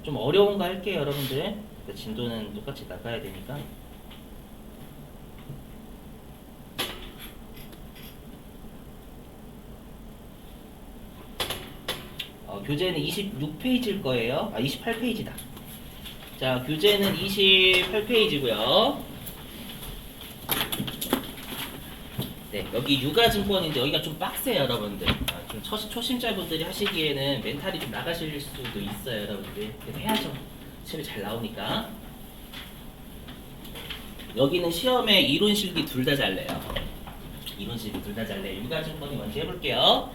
좀 어려운 거 할게요, 여러분들. 진도는 똑같이 나가야 되니까. 교재는 26페이지일 거예요. 28페이지다. 자, 교재는 28페이지고요. 네, 여기 육아증권인데 여기가 좀 빡세요, 여러분들. 좀 초심자분들이 하시기에는 멘탈이 좀 나가실 수도 있어요, 여러분들. 그래서 해야죠. 시험이 잘 나오니까. 여기는 시험에 이론 실기 둘 다 잘 내요. 이론 실기 둘 다 잘 내요. 육아증권이 먼저 해볼게요.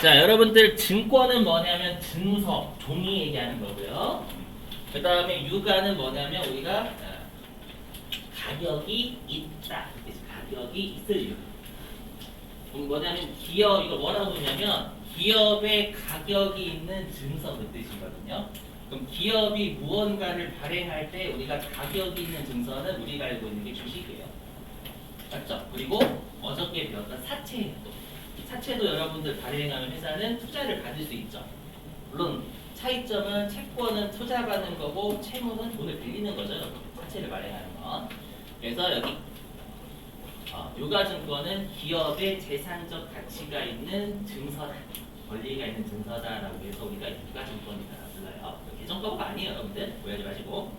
자, 여러분들 증권은 뭐냐면 증서, 종이 얘기하는 거고요. 그 다음에 육아는 뭐냐면 우리가 가격이 있다. 가격이 있을 유. 뭐냐면 기업, 이걸 뭐라고 하냐면 기업의 가격이 있는 증서 그 뜻이거든요. 그럼 기업이 무언가를 발행할 때 우리가 가격이 있는 증서는 우리가 알고 있는 게 주식이에요. 맞죠? 그리고 어저께 배웠던 사채도. 사채도 여러분들 발행하는 회사는 투자를 받을 수 있죠. 물론 차이점은 채권은 투자받는 거고 채무는 돈을 빌리는 거죠. 사채를 발행하는 건. 그래서 여기 유가증권은 기업의 재산적 가치가 있는 증서다. 권리가 있는 증서다라고 해서 우리가 유가증권이다 불러요. 계정가가 아니에요, 여러분들. 오해하지 마시고.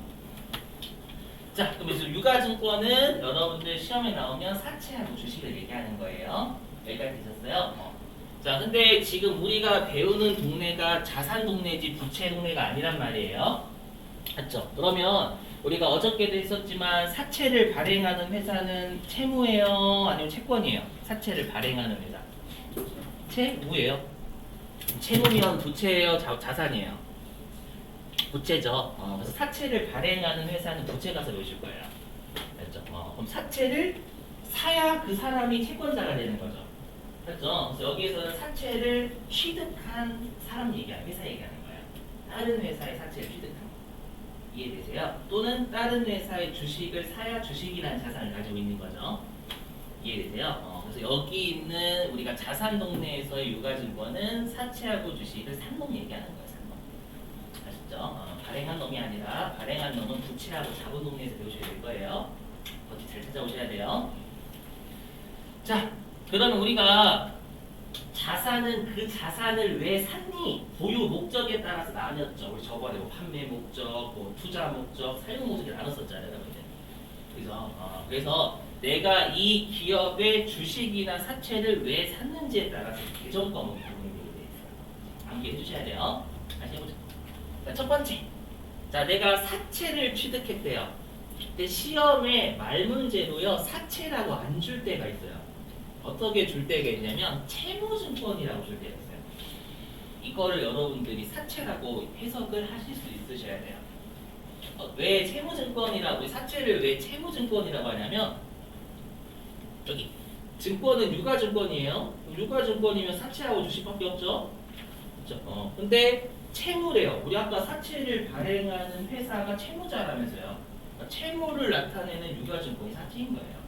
자, 그럼 그래서 유가증권은 여러분들 시험에 나오면 사채하고 주식을 얘기하는 거예요. 여기까지 되셨어요? 자, 근데 지금 우리가 배우는 동네가 자산 동네지 부채 동네가 아니란 말이에요. 맞죠? 그러면 우리가 어저께도 했었지만 사채를 발행하는 회사는 채무예요? 아니면 채권이에요? 사채를 발행하는 회사. 채무예요. 채무면 부채예요? 자산이에요? 부채죠. 그래서 사채를 발행하는 회사는 부채 가서 보실 거예요. 맞죠? 그럼 사채를 사야 그 사람이 채권자가 되는 거죠. 그렇죠? 그래서 여기에서는 사채를 취득한 사람 얘기하는 회사 얘기하는 거예요. 다른 회사의 사채를 취득한 거. 이해되세요? 또는 다른 회사의 주식을 사야 주식이라는 자산을 가지고 있는 거죠. 이해되세요? 그래서 여기 있는 우리가 자산 동네에서의 유가증권은 사채하고 주식을 산 놈 얘기하는 거예요. 산 놈. 아시죠? 발행한 놈이 아니라 발행한 놈은 부채하고 자본 동네에서 배우셔야 될 거예요. 어디 잘 찾아오셔야 돼요. 자, 그러면 우리가 자산은 그 자산을 왜 샀니? 보유 목적에 따라서 나뉘었죠. 우리 저번에 뭐 판매 목적, 뭐 투자 목적, 사용 목적이 나눴었잖아요, 여러분들. 그래서 내가 이 기업의 주식이나 사채를 왜 샀는지에 따라서 계정 과목이 적용되게 돼 있어요. 암기해 주셔야 돼요. 다시 해보자. 자, 첫 번째. 자, 내가 사채를 취득했대요. 근데 시험에 말 문제로요, 사채라고 안 줄 때가 있어요. 어떻게 줄 때가 있냐면 채무증권이라고 줄 때가 있어요. 이거를 여러분들이 사채라고 해석을 하실 수 있으셔야 돼요. 왜 채무증권이라고, 사채를 왜 채무증권이라고 하냐면 여기 증권은 유가증권이에요. 유가증권이면 사채하고 주식밖에 없죠. 그렇죠? 근데 채무래요. 우리 아까 사채를 발행하는 회사가 채무자라면서요. 그러니까 채무를 나타내는 유가증권이 사채인 거예요.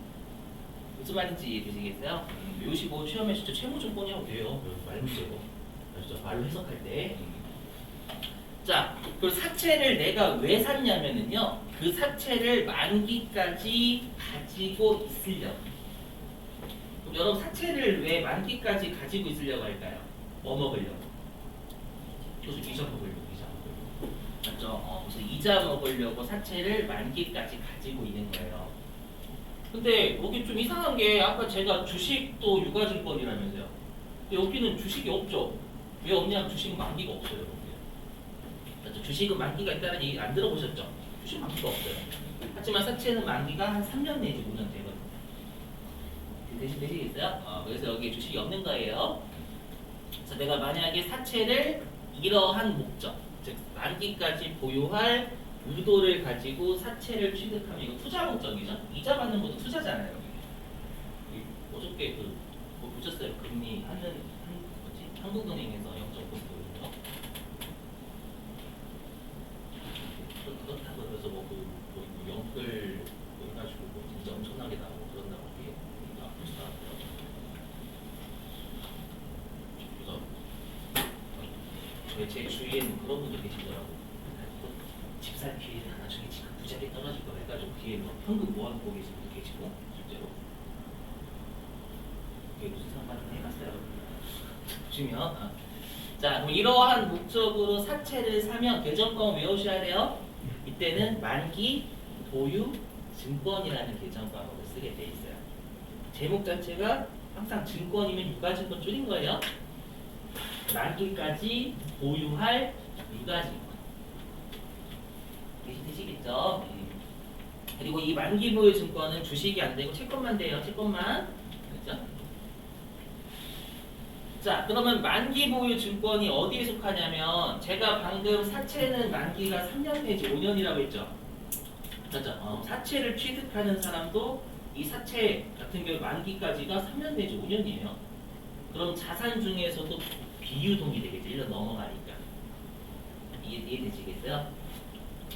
무슨 말인지 이해되시겠어요? 외우시고 시험에 진짜 채무증권이라고 돼요. 말 문제고. 그렇죠? 말로 해석할 때. 자, 그리고 사채를 내가 왜 샀냐면은요, 그 사채를 만기까지 가지고 있으려고. 그럼 여러분 사채를 왜 만기까지 가지고 있으려고 할까요? 뭐 먹으려고? 그래서 이자 먹으려고, 이자 먹으려고. 맞죠? 그래서 이자 먹으려고 사채를 만기까지 가지고 있는 거예요. 근데 여기 좀 이상한 게 아까 제가 주식도 유가증권이라면서요. 근데 여기는 주식이 없죠. 왜 없냐면 주식 만기가 없어요. 여기. 주식은 만기가 있다는 얘기 안 들어보셨죠? 주식 만기가 없어요. 하지만 사채는 만기가 한 3년 내지 5년 되거든요. 되시겠어요? 그래서 여기 주식이 없는 거예요. 그래서 내가 만약에 사채를 이러한 목적, 즉 만기까지 보유할 의도를 가지고 사채를 취득하면 이거 투자 목적이죠. 이자 받는 것도 투자잖아요. 어저께 뭐 보셨어요? 금리 한국은행에서 0.9%거든요. 그렇다고 해서 영끌 해가지고 진짜 엄청나게 나오고 그런다고 이게 나쁠 수 없고요. 그래서 제 주위에는 그런 분들 계시더라고요. 자살 피해는 나중에 지금 부자리 떨어질 거 해가지고 뒤에 뭐 현금 모아놓고 계시고 계시고 실제로 이게 무슨 상관인지 해봤어요. 보시면 자 그럼 이러한 목적으로 사채를 사면 계정권 외우셔야 돼요. 이때는 만기 보유 증권이라는 계정 과목을 쓰게 돼 있어요. 제목 자체가 항상 증권이면 유가증권 줄인 거예요. 만기까지 보유할 유가증권. 되시겠죠? 그리고 이 만기 보유 증권은 주식이 안 되고 채권만 돼요. 채권만. 그렇죠? 자, 그러면 만기 보유 증권이 어디에 속하냐면 제가 방금 사채는 만기가 3년 내지 5년이라고 했죠. 맞죠? 사채를 취득하는 사람도 이 사채 같은 경우 만기까지가 3년 내지 5년이에요. 그럼 자산 중에서도 비유동이 되겠죠. 1년 넘어가니까. 이해되시겠어요?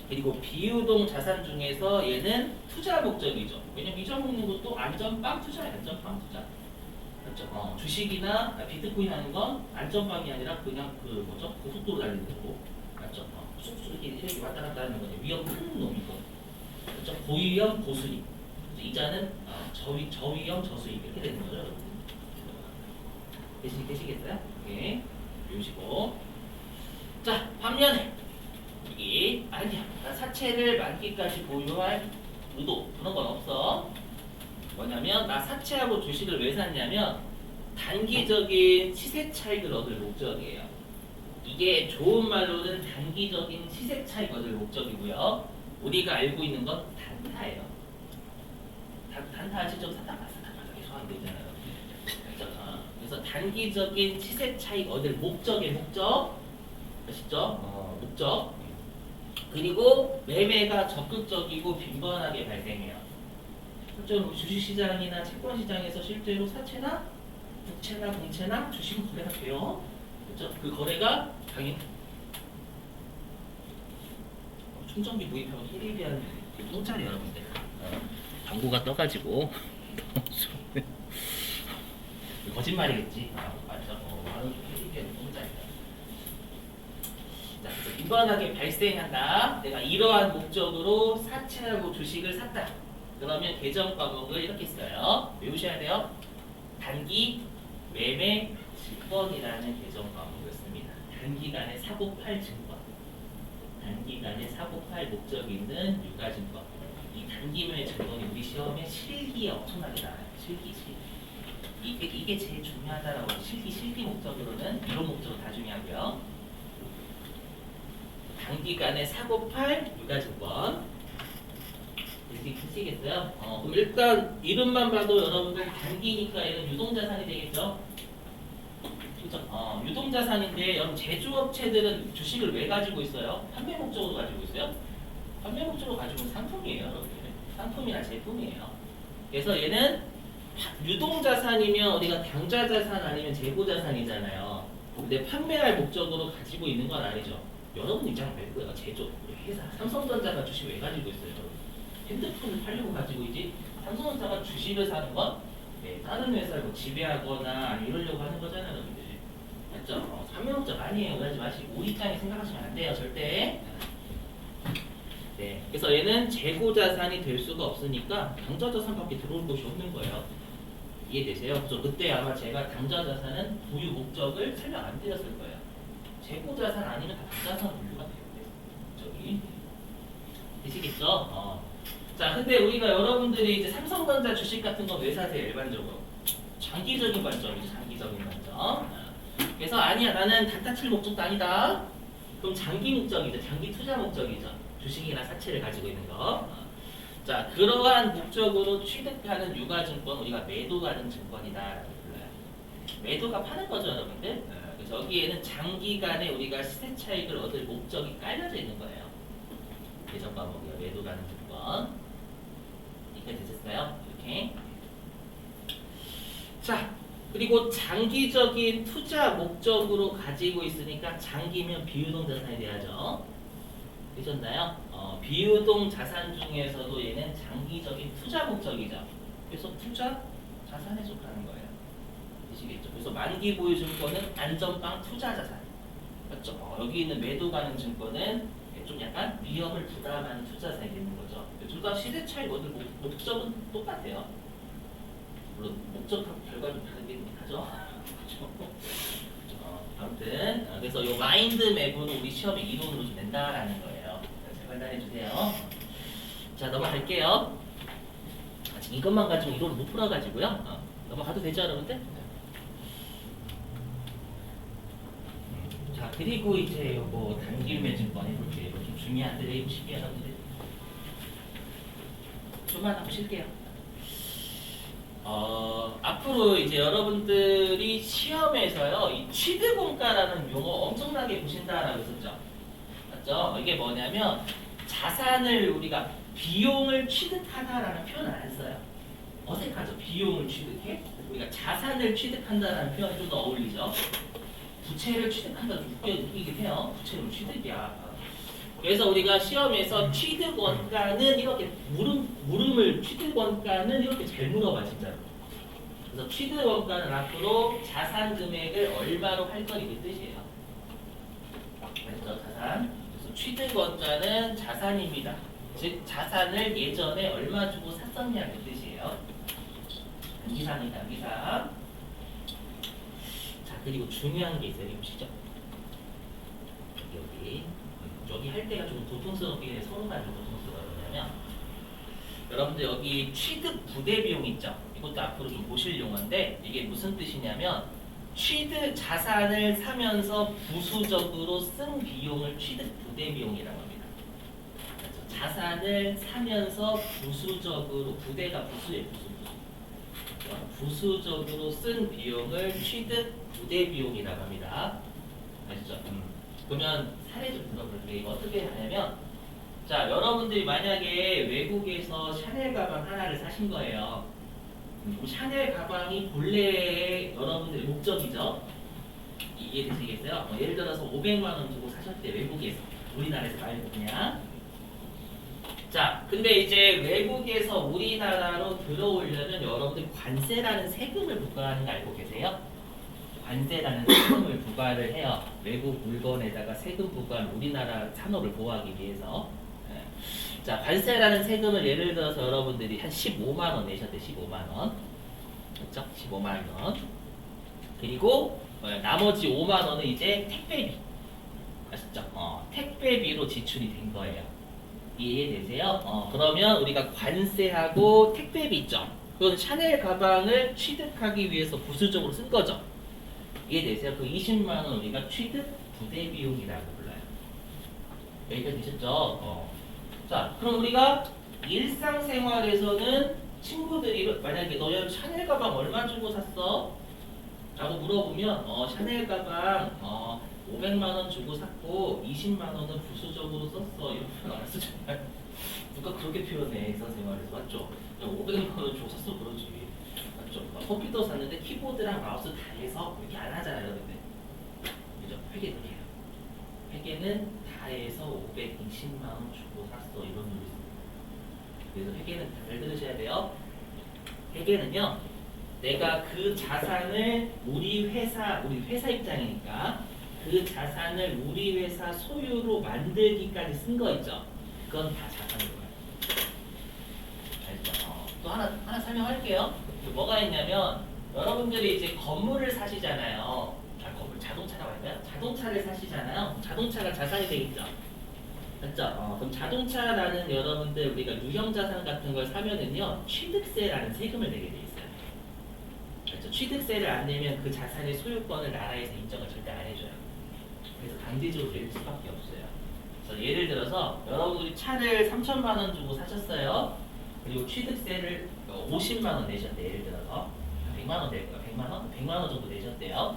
그리고 비유동 자산 중에서 얘는 투자 목적이죠. 왜냐면 잊어먹는 것도 안전빵 투자예요. 안전빵 투자. 그렇죠? 주식이나 비트코인 하는 건 안전빵이 아니라 그냥 그 뭐죠? 고속도로 달리는 거고. 맞죠? 쑥쑥 이렇게 왔다 갔다 하는 거죠. 위험 큰 놈이고. 그렇죠? 고위험 고수익. 이자는 저위험 저수익 이렇게 되는 거죠. 여러분. 되시겠어요? 네. 배우시고. 자, 반면에 여기 아니야. 사채를 만기까지 보유할 의도 그런 건 없어. 뭐냐면 나 사채하고 주식을 왜 샀냐면 단기적인 시세 차익을 얻을 목적이에요. 이게 좋은 말로는 단기적인 시세 차익 얻을 목적이고요. 우리가 알고 있는 건 단타예요. 단타 직접 사다 계속 하면 되잖아요. 그래서 단기적인 시세 차익 얻을 목적의 목적 아시죠? 목적. 그리고 매매가 적극적이고 빈번하게 발생해요. 실제로 주식시장이나 채권시장에서 실제로 사채나 국채나 공채나 주식은 거래가 돼요. 그렇죠? 그 거래가 당연히 충전기 구입하고 테레비하는 통짜리 여러분들 광고가 떠가지고 거짓말이겠지. 맞죠? 테레비하는 통짜리다. 자, 그래서 빈번하게 발생한다. 내가 이러한 목적으로 사채하고 주식을 샀다. 그러면 계정 과목을 이렇게 써요. 외우셔야 돼요. 단기 매매 증권이라는 계정 과목을 씁니다. 단기간에 사고 팔 증권. 단기간에 사고 팔 목적이 있는 유가증권. 이 단기 매매 증권이 우리 시험에 실기에 엄청나게 나와요. 실기. 이게 제일 중요하다라고 실기 목적으로는 이런 목적은 다 중요하고요. 단기간에 사고 팔 유가증권. 되시겠어요? 그럼 일단 이름만 봐도 여러분들 단기니까 얘는 유동자산이 되겠죠? 그렇죠? 유동자산인데 여러분 제조업체들은 주식을 왜 가지고 있어요? 판매 목적으로 가지고 있어요? 판매 목적으로 가지고 있는 상품이에요. 여러분들. 상품이나 제품이에요. 그래서 얘는 유동자산이면 우리가 당좌자산 아니면 재고자산이잖아요. 근데 판매할 목적으로 가지고 있는 건 아니죠. 여러분 입장은 왜 제조 회사 삼성전자가 주식 왜 가지고 있어요? 핸드폰을 팔려고 가지고 있지. 삼성전자가 주식을 사는 건 다른 회사를 뭐 지배하거나 이러려고 하는 거잖아요, 여러분들. 맞죠? 삼명업자가 아니에요. 그러지 마시고 우리 입장에 생각하시면 안 돼요, 절대. 네, 그래서 얘는 재고자산이 될 수가 없으니까 당좌자산밖에 들어올 곳이 없는 거예요. 이해되세요? 그래서 그때 아마 제가 당좌자산은 보유 목적을 설명 안 드렸을 거예요. 재고자산 아니면 다 당좌자산 분류가 돼요. 저기 되시겠죠? 자, 근데 우리가 여러분들이 이제 삼성전자 주식 같은 거 왜 사세요? 일반적으로 장기적인 관점이죠. 장기적인 관점. 그래서 아니야, 나는 단타 칠 목적도 아니다. 그럼 장기 목적이죠. 장기 투자 목적이죠. 주식이나 사채를 가지고 있는 거. 자, 그러한 목적으로 취득하는 유가증권 우리가 매도가는 증권이다라고 불러요. 매도가 파는 거죠, 여러분들. 그래서 여기에는 장기간에 우리가 시세 차익을 얻을 목적이 깔려져 있는 거예요. 계정 과목이요. 매도가는 증권. 이렇게 되셨어요? 이렇게. 자, 그리고 장기적인 투자 목적으로 가지고 있으니까 장기면 비유동 자산이 돼야죠. 되셨나요? 비유동 자산 중에서도 얘는 장기적인 투자 목적이죠. 그래서 투자 자산에 속하는 거예요. 되시겠죠? 그래서 만기 보유 증권은 안전빵 투자 자산. 맞죠? 여기 있는 매도 가능 증권은 이제 좀 약간 위험을 부담하는 투자상이 되는 거죠. 둘 다 시세 차이 원들 목적은 똑같아요. 물론 목적하고 결과는 다르긴 하죠. 그렇죠? 아무튼 그래서 이 마인드 맵은 우리 시험에 이론으로 좀 낸다라는 거예요. 잘 판단해 주세요. 자 넘어갈게요. 아직 이것만 가지고 이론을 못 풀어가지고요. 넘어가도 되죠 여러분들? 자 그리고 이제 요거 단기 매증권 해볼게요. 이거 좀 중요한데 이거 쉽게 여러분들 좀만 하고 쉴게요. 앞으로 이제 여러분들이 시험에서요, 이 취득원가라는 용어 엄청나게 보신다라고 했었죠. 맞죠? 이게 뭐냐면 자산을 우리가 비용을 취득하다라는 표현을 안 써요. 어색하죠? 비용을 취득해? 우리가 자산을 취득한다라는 표현이 좀 더 어울리죠. 부채를 취득한다 좀 웃기긴 해요. 부채는 취득이야. 그래서 우리가 시험에서 취득원가는 이렇게 물음을 취득원가는 이렇게 잘 물어봐 진짜로. 그래서 취득원가는 앞으로 자산 금액을 얼마로 할 거니 그 뜻이에요. 그래서 자산. 그래서 취득원가는 자산입니다. 즉 자산을 예전에 얼마 주고 샀었냐 그 뜻이에요. 단기상이다 단기상. 자 그리고 중요한 게 있어요. 보시죠. 여기 할 때가 좀 고통스럽게 서로 간에 고통스러워요. 여러분들 여기 취득 부대 비용 있죠? 이것도 앞으로 좀 보실 용어인데 이게 무슨 뜻이냐면 취득 자산을 사면서 부수적으로 쓴 비용을 취득 부대 비용이라고 합니다. 그래서 자산을 사면서 부수적으로 부대가 부수의 부수적으로 쓴 비용을 취득 부대 비용이라고 합니다. 아시죠? 그러면 사례 좀 들어볼게요. 이거 어떻게 하냐면 자 여러분들이 만약에 외국에서 샤넬 가방 하나를 사신 거예요. 샤넬 가방이 본래의 여러분들의 목적이죠. 이해되시겠어요? 예를 들어서 500만 원 주고 사셨대 외국에서. 우리나라에서 말고 그냥. 자 근데 이제 외국에서 우리나라로 들어오려면 여러분들 관세라는 세금을 부과하는 거 알고 계세요? 관세라는 세금을 부과를 해요. 외국 물건에다가 세금 부과를 우리나라 산업을 보호하기 위해서. 자, 관세라는 세금을 예를 들어서 여러분들이 한 15만 원 내셨대. 15만 원. 그렇죠? 15만 원. 그리고 나머지 5만 원은 이제 택배비. 아시죠? 택배비로 지출이 된 거예요. 이해되세요? 그러면 우리가 관세하고 택배비 있죠? 그건 샤넬 가방을 취득하기 위해서 부수적으로 쓴 거죠. 이해되세요? 그 20만 원 우리가 취득 부대 비용이라고 불러요. 여기까지 되셨죠? 자, 그럼 우리가 일상생활에서는 친구들이 만약에 너희 샤넬 가방 얼마 주고 샀어? 라고 물어보면 샤넬 가방 500만 원 주고 샀고 20만 원은 부수적으로 썼어. 이런 표현 안 쓰잖아요. 누가 그렇게 표현해 일상생활에서 맞죠? 500만 원 주고 샀어 그러지. 컴퓨터 샀는데 키보드랑 마우스 다 해서 이렇게 안 하잖아요, 근데. 그죠? 회계 그렇게 해요. 회계는 다 해서 520만 원 주고 샀어 이런 놈이 있습니다. 그래서 회계는 잘 들으셔야 돼요. 회계는요, 내가 그 자산을 우리 회사 입장이니까 그 자산을 우리 회사 소유로 만들기까지 쓴 거 있죠? 그건 다 자산으로 가요. 알죠? 또 하나 설명할게요. 뭐가 있냐면 여러분들이 이제 건물을 사시잖아요. 자동차라고 할까요? 자동차를 사시잖아요. 자동차가 자산이 되겠죠. 맞죠? 그럼 자동차라는 여러분들 우리가 유형자산 같은 걸 사면은요 취득세라는 세금을 내게 돼 있어요. 그렇죠? 취득세를 안 내면 그 자산의 소유권을 나라에서 인정을 절대 안 해줘요. 그래서 강제적으로 낼 수밖에 없어요. 그래서 예를 들어서 여러분들이 차를 3천만 원 주고 사셨어요. 그리고 취득세를 50만 원 내셨대. 예를 들어서 100만 원 낼 거야. 100만 원 정도 내셨대요.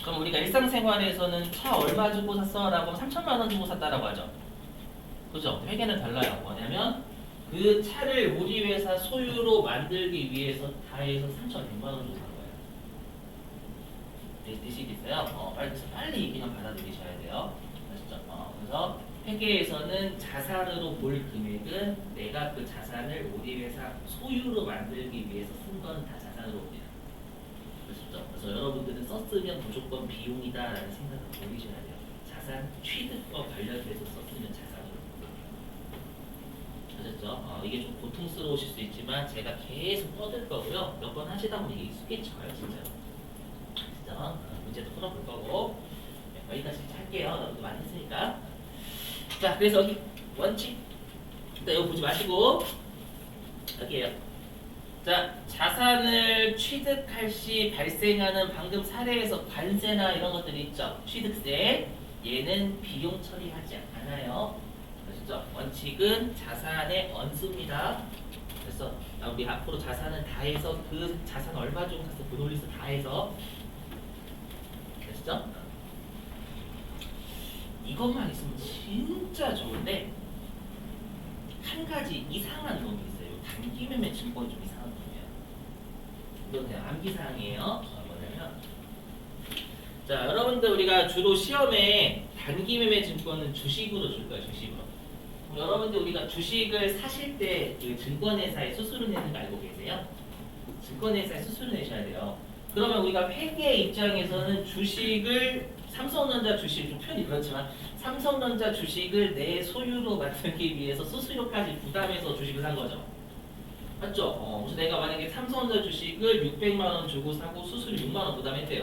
그럼 우리가 일상생활에서는 차 얼마 주고 샀어? 라고 하면 3천만 원 주고 샀다라고 하죠. 그죠? 회계는 달라요. 뭐냐면 그 차를 우리 회사 소유로 만들기 위해서 다 해서 3,100만 원 주고 산 거예요. 되시겠어요? 빨리 그냥 받아들이셔야 돼요. 아시죠? 그래서 회계에서는 자산으로 볼 금액은 내가 그 자산을 우리 회사 소유로 만들기 위해서 쓴 건 다 자산으로 봅니다. 그래서 여러분들은 썼으면 무조건 비용이다라는 생각을 버리셔야 돼요. 자산 취득과 관련돼서 썼으면 자산으로. 아셨죠? 이게 좀 고통스러우실 수 있지만 제가 계속 떠들 거고요. 몇 번 하시다 보면 이게 익숙해져요, 진짜. 진짜 문제도 풀어볼 거고. 네, 여기까지 할게요. 너무 많이 했으니까. 자, 그래서 여기 원칙. 일단 이거 보지 마시고 여기에요. 자, 자산을 취득할 시 발생하는 방금 사례에서 관세나 이런 것들이 있죠. 취득세. 얘는 비용 처리하지 않아요. 아시죠? 원칙은 자산의 언수입니다. 그래서 우리 앞으로 자산은 다 해서 그 자산 얼마 정도 가서 그 논리서 다 해서 아시죠? 이것만 있으면 진짜 좋은데 한 가지 이상한 놈이 있어요. 단기 매매 증권 좀 이상한 놈이에요. 이건 그냥 암기사항이에요. 뭐냐면 자, 여러분들 우리가 주로 시험에 단기 매매 증권은 주식으로 줄 거예요. 주식으로. 여러분들 우리가 주식을 사실 때 그 증권회사에 수수료 내는 거 알고 계세요? 증권회사에 수수료 내셔야 돼요. 그러면 우리가 회계 입장에서는 주식을 삼성전자 주식 좀 표현이 그렇지만 삼성전자 주식을 내 소유로 만들기 위해서 수수료까지 부담해서 주식을 산 거죠. 맞죠? 그래서 내가 만약에 삼성전자 주식을 600만 원 주고 사고 수수료 6만 원 부담했대요.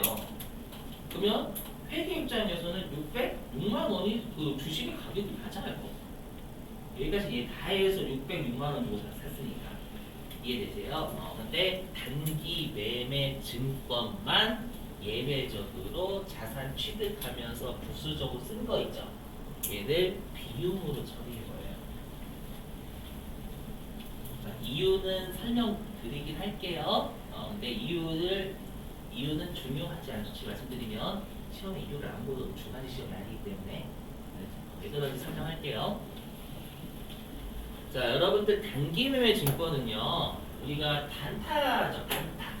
그러면 회계 입장에서는 606만 원이 그 주식의 가격이 낮아요. 여기까지 얘 다 해서 606만 원 주고 샀으니까 이해되세요? 근데 단기 매매 증권만 예외적으로 자산 취득하면서 부수적으로 쓴 거 있죠. 얘를 비용으로 처리해버려요. 자, 이유는 설명드리긴 할게요. 근데 이유는 중요하지 않지 말씀드리면 시험에 이유를 안 보도 두 가지 시험이 아니기 때문에 왜 그런지 설명할게요. 자, 여러분들 단기 매매 증권은요, 우리가 단타죠, 단타.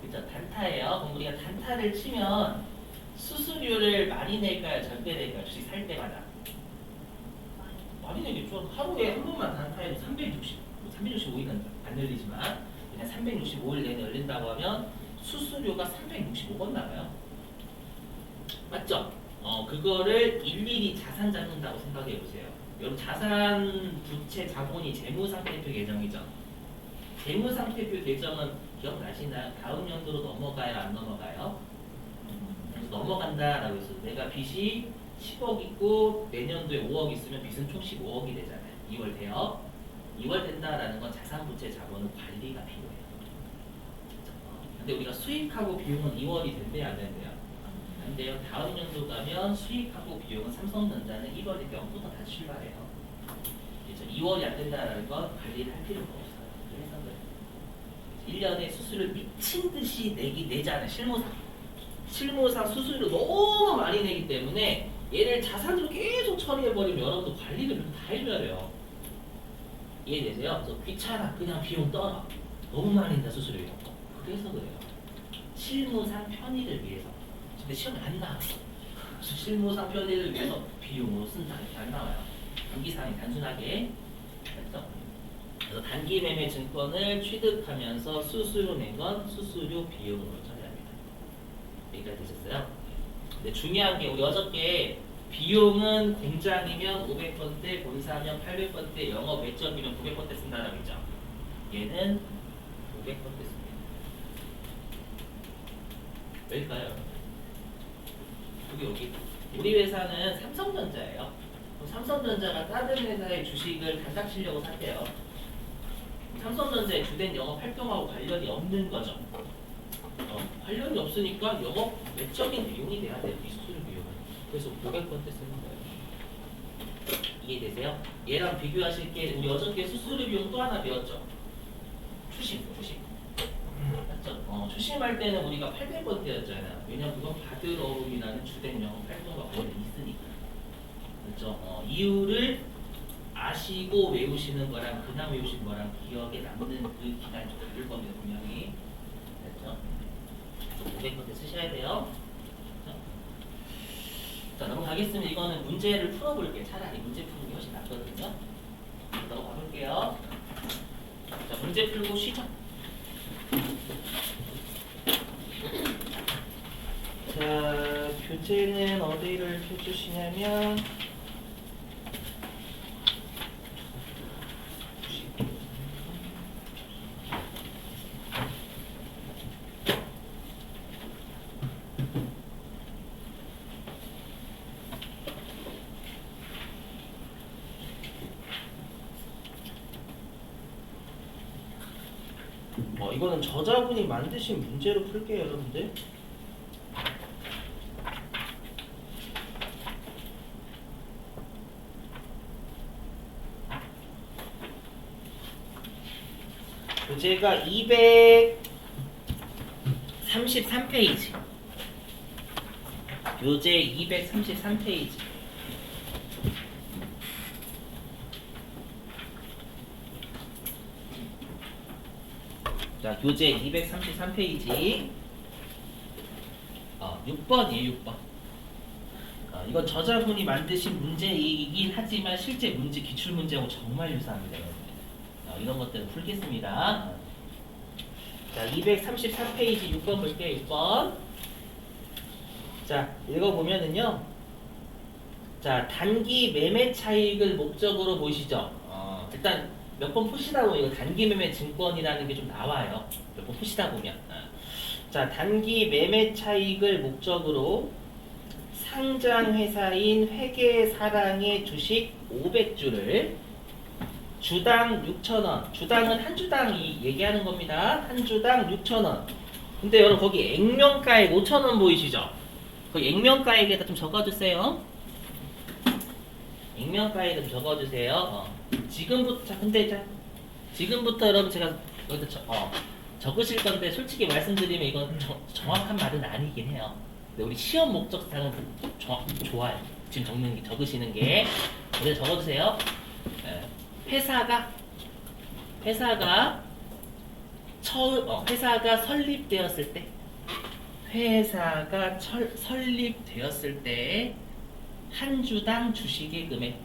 그죠? 단타예요. 그럼 우리가 단타를 치면 수수료를 많이 낼까요? 적게 낼까요? 주식 살 때마다. 많이 내겠죠. 하루에 한 번만 단타해도 365일은 안 열리지만 그냥 365일 내내 열린다고 하면 수수료가 365번 나가요. 맞죠? 그거를 일일이 자산 잡는다고 생각해 보세요. 여러분 자산 부채 자본이 재무상태표 계정이죠. 재무상태표 계정은 기억나시나요? 다음 연도로 넘어가요? 안 넘어가요? 그래서 넘어간다라고 해서 내가 빚이 10억 있고 내년도에 5억 있으면 빚은 총 15억이 되잖아요. 2월 돼요. 2월 된다라는 건 자산 부채 자본은 관리가 필요해요. 근데 우리가 수익하고 비용은 2월이 된대요? 안 된대요? 안 돼요. 다음 연도 가면 수익하고 비용은 삼성전자는 1월에 0부터 다 출발해요. 그렇죠? 2월이 안 된다는 건 관리를 할 필요가 없어요. 그래서 그래요. 1년에 수수료 미친 듯이 내잖아요. 실무상 수수료 너무 많이 내기 때문에 얘를 자산으로 계속 처리해버리면 여러분도 관리를 다 해줘야 돼요. 이해되세요? 그래서 귀찮아. 그냥 비용 떨어. 너무 많이 낸다 수수료 이런 거. 그래서 그래요. 실무상 편의를 위해서. 근데 시험에 안 나와요. 실무상 편의를 위해서 비용으로 쓴다. 이렇게 안 나와요. 단기사항이 단순하게. 그렇죠? 그래서 단기 매매 증권을 취득하면서 수수료 낸 건 수수료 비용으로 처리합니다. 여기까지 되셨어요? 근데 중요한 게 우리 어저께 비용은 공장이면 500번대, 본사면 800번대, 영업 외적이면 900번대 쓴다라고 했죠. 얘는 500번대 씁니다. 왜일까요? 여기 우리 회사는 삼성전자예요. 삼성전자가 다른 회사의 주식을 단닥치려고 샀대요. 삼성전자의 주된 영업 활동하고 관련이 없는 거죠. 관련이 없으니까 영업 외적인 비용이 돼야 돼요. 이 수수료 비용은. 그래서 500번대 쓰는 거예요. 이해되세요? 얘랑 비교하실 게 우리 어저께 수수료 비용 또 하나 배웠죠. 추심. 맞죠? 추심할 때는 우리가 800번대였잖아요. 왜냐면 그건 받으러움이라는 주된 영업 활동과 관련이 있으니까. 그렇죠? 이유를 아시고 외우시는 거랑 그냥 외우신 거랑 기억에 남는 그 기간이 좀 다를 겁니다. 분명히. 됐죠? 500번대 쓰셔야 돼요. 그렇죠? 자, 넘어가겠습니다. 이거는 문제를 풀어볼게요. 차라리 문제 푸는 게 훨씬 낫거든요. 넘어가 볼게요. 자, 문제 풀고 쉬죠. 자, 교재는 어디를 펴주시냐면 이거는 저자분이 만드신 문제로 풀게요, 여러분들. 교재가 233페이지. 교재 233페이지. 자, 교재 233페이지 6번이에요. 6번. 이건 저자분이 만드신 문제이긴 하지만 실제 문제 기출문제하고 정말 유사합니다. 이런 것들은 풀겠습니다. 자, 233페이지 6번 볼게요. 6번. 자, 읽어보면은요. 자, 단기 매매 차익을 목적으로 보시죠. 일단 몇 번 푸시다 보면 이거 단기 매매 증권이라는 게 좀 나와요. 몇 번 푸시다 보면. 자, 단기 매매 차익을 목적으로 상장 회사인 회계사랑의 주식 500주를 주당 6,000원. 주당은 한 주당 얘기하는 겁니다. 한 주당 6,000원. 근데 여러분 거기 액면가액 5,000원 보이시죠? 거기 액면가액에다 좀 적어주세요. 액면가액 좀 적어주세요. 지금부터 여러분 제가 여기다 적으실 건데 솔직히 말씀드리면 이건 정확한 말은 아니긴 해요. 근데 우리 시험 목적상은 좋아요. 지금 적으시는 게 여기다 적어주세요. 회사가 설립되었을 때 한 주당 주식의 금액.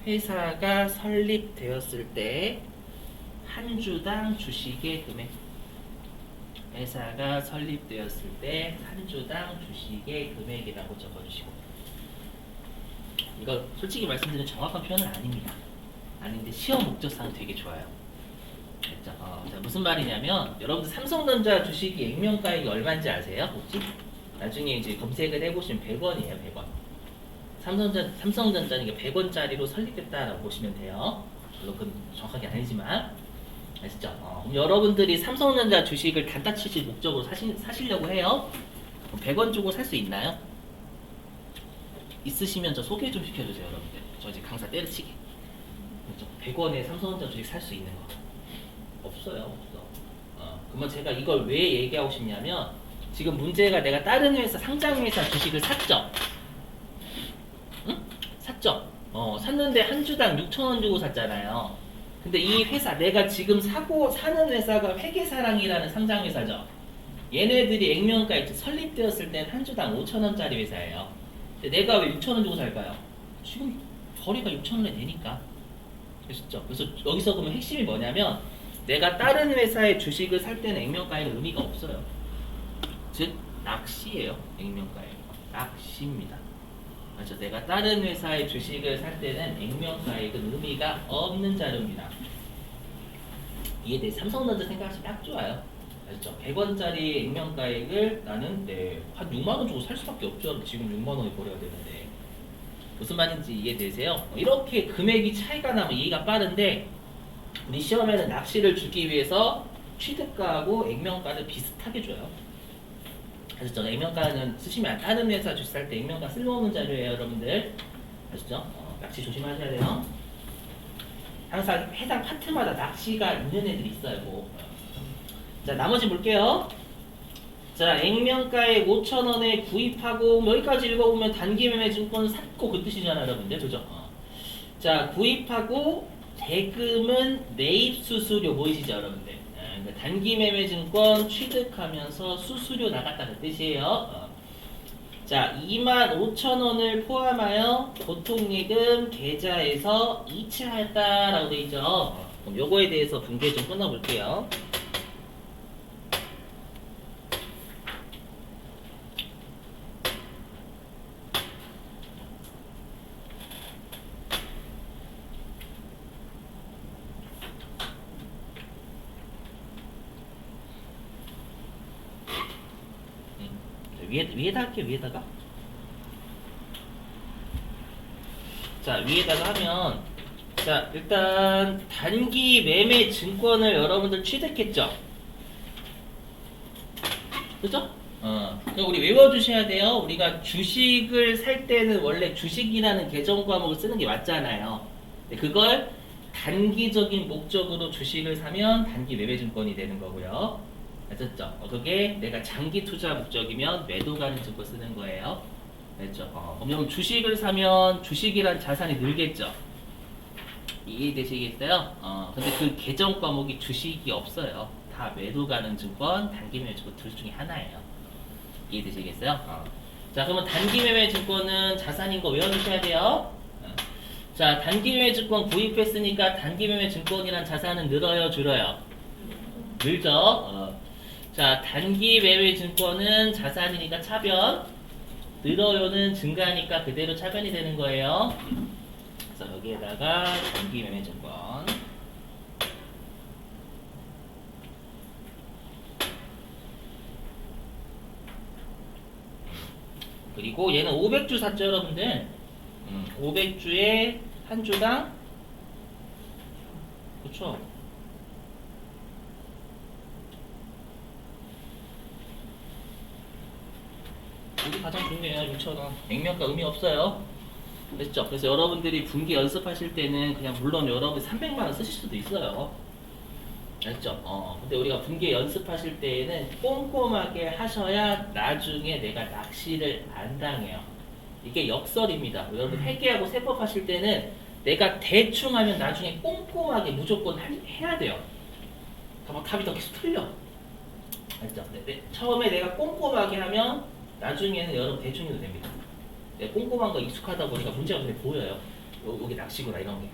회사가 설립되었을 때 한 주당 주식의 금액. 회사가 설립되었을 때 한 주당 주식의 금액이라고 적어주시고. 이거 솔직히 말씀드리면 정확한 표현은 아닙니다. 아닌데 시험 목적상 되게 좋아요. 자, 무슨 말이냐면 여러분들 삼성전자 주식이 액면가액이 얼마인지 아세요? 혹시? 나중에 이제 검색을 해보시면 100원이에요. 100원. 삼성전자는 이게 100원짜리로 설립됐다라고 보시면 돼요. 물론 그건 정확하게 아니지만 아시죠? 그럼 여러분들이 삼성전자 주식을 단타 치실 목적으로 사시려고 해요. 100원 주고 살 수 있나요? 있으시면 저 소개 좀 시켜주세요, 여러분들. 저 이제 강사 때려치기. 100원에 삼성전자 주식 살 수 있는 거 없어요. 없어. 그러면 제가 이걸 왜 얘기하고 싶냐면 지금 문제가 내가 다른 회사 상장회사 주식을 샀죠. 응? 샀죠. 샀는데 한 주당 6,000원 주고 샀잖아요. 근데 이 회사 내가 지금 사는 회사가 회계사랑이라는 상장회사죠. 얘네들이 액면가액 설립되었을 땐 한 주당 5,000원짜리 회사예요. 근데 내가 왜 6,000원 주고 살까요? 지금 거래가 6,000원에 되니까. 그렇죠? 그래서 여기서 보면 핵심이 뭐냐면 내가 다른 회사의 주식을 살 때는 액면가액은 의미가 없어요. 즉 낚시예요. 액면가액. 낚시입니다. 그렇죠? 내가 다른 회사의 주식을 살 때는 액면가액은 의미가 없는 자료입니다. 이에 대해 삼성전자 생각하시면 딱 좋아요. 그렇죠? 100원짜리 액면가액을 나는 한 6만원 주고 살 수밖에 없죠. 지금 6만원에 거래가 되는데 무슨 말인지 이해되세요? 이렇게 금액이 차이가 나면 이해가 빠른데 우리 시험에는 낚시를 주기 위해서 취득가하고 액면가를 비슷하게 줘요. 아시죠? 액면가는 쓰시면 다른 회사 주식 살 때 액면가 쓸모없는 자료예요, 여러분들. 아시죠? 낚시 조심하셔야 돼요. 항상 해당 파트마다 낚시가 있는 애들이 있어요. 뭐. 자, 나머지 볼게요. 자, 액면가액 5,000원에 구입하고 여기까지 읽어보면 단기 매매 증권 샀고 그 뜻이잖아요, 여러분들. 그죠? 자, 구입하고 대금은 매입 수수료 보이시죠, 여러분들? 그러니까 단기 매매 증권 취득하면서 수수료 나갔다는 뜻이에요. 자, 25,000원을 포함하여 보통예금 계좌에서 이체했다라고 되어 있죠. 그럼 요거에 대해서 분개 좀 끊어볼게요. 위에다 할게요. 위에다가. 자, 위에다가 하면, 자, 일단 단기 매매 증권을 여러분들 취득했죠? 그죠? 그럼 우리 외워주셔야 돼요. 우리가 주식을 살 때는 원래 주식이라는 계정 과목을 쓰는 게 맞잖아요. 근데 그걸 단기적인 목적으로 주식을 사면 단기 매매 증권이 되는 거고요. 아셨죠? 그게 내가 장기 투자 목적이면 매도 가능 증권 쓰는 거예요. 알죠? 그럼 주식을 사면 주식이란 자산이 늘겠죠? 이해되시겠어요? 근데 그 계정 과목이 주식이 없어요. 다 매도 가능 증권, 단기 매매 증권 둘 중에 하나예요. 이해되시겠어요? 자, 그러면 단기 매매 증권은 자산인 거 외워주셔야 돼요. 자, 단기 매매 증권 구입했으니까 단기 매매 증권이란 자산은 늘어요, 줄어요? 늘죠? 자, 단기 매매 증권은 자산이니까 차변, 늘어요는 증가하니까 그대로 차변이 되는 거예요. 그래서 여기에다가 단기 매매 증권. 그리고 얘는 500주 샀죠, 여러분들? 500주에 한 주당, 그쵸? 이게 가장 중요해요. 6,000원. 액면가 의미 없어요. 됐죠? 그래서 여러분들이 분기 연습하실 때는 그냥 물론 여러분 300만원 쓰실 수도 있어요. 알죠? 근데 우리가 분기 연습하실 때에는 꼼꼼하게 하셔야 나중에 내가 낚시를 안 당해요. 이게 역설입니다. 여러분 회계하고 세법 하실 때는 내가 대충 하면 나중에 꼼꼼하게 무조건 해야 돼요. 그럼 답이 더 계속 틀려. 알죠? 처음에 내가 꼼꼼하게 하면 나중에는 여러분 대충 해도 됩니다. 내가 꼼꼼한 거 익숙하다 보니까 문제가 그냥 보여요. 여기 낚시구나 이런 게.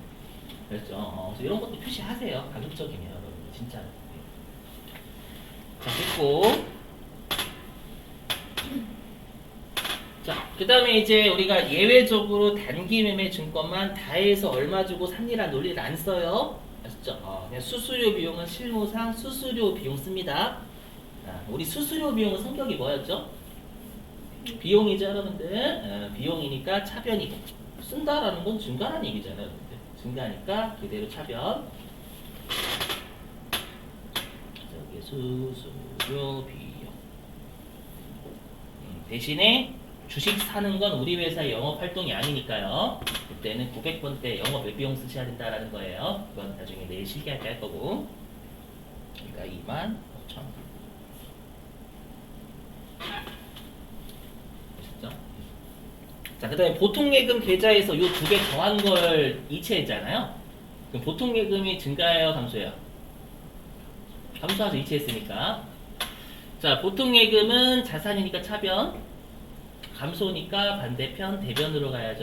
그렇죠? 그래서 이런 것도 표시하세요. 가급적이면 여러분 진짜. 자, 됐고. 자, 그 다음에 이제 우리가 예외적으로 단기 매매 증권만 다 해서 얼마 주고 삽니다라는 논리를 안 써요. 아시죠? 그냥 수수료 비용은 실무상 수수료 비용 씁니다. 우리 수수료 비용은 성격이 뭐였죠? 비용이죠, 여러분들. 비용이니까 차변이고 쓴다라는 건 증가라는 얘기잖아요, 여러분들. 증가니까 그대로 차변. 여기 수수료 비용. 대신에 주식 사는 건 우리 회사의 영업 활동이 아니니까요. 그때는 900번 때 영업 외비용 쓰셔야 된다라는 거예요. 그건 나중에 내일 실기할 때 할 거고. 그러니까 25,000원. 아셨죠? 자, 그 다음에 보통예금 계좌에서 이 두 개 더한 걸 이체했잖아요. 그럼 보통예금이 증가해요, 감소해요? 감소하죠, 이체했으니까. 자, 보통예금은 자산이니까 차변, 감소니까 반대편 대변으로 가야죠.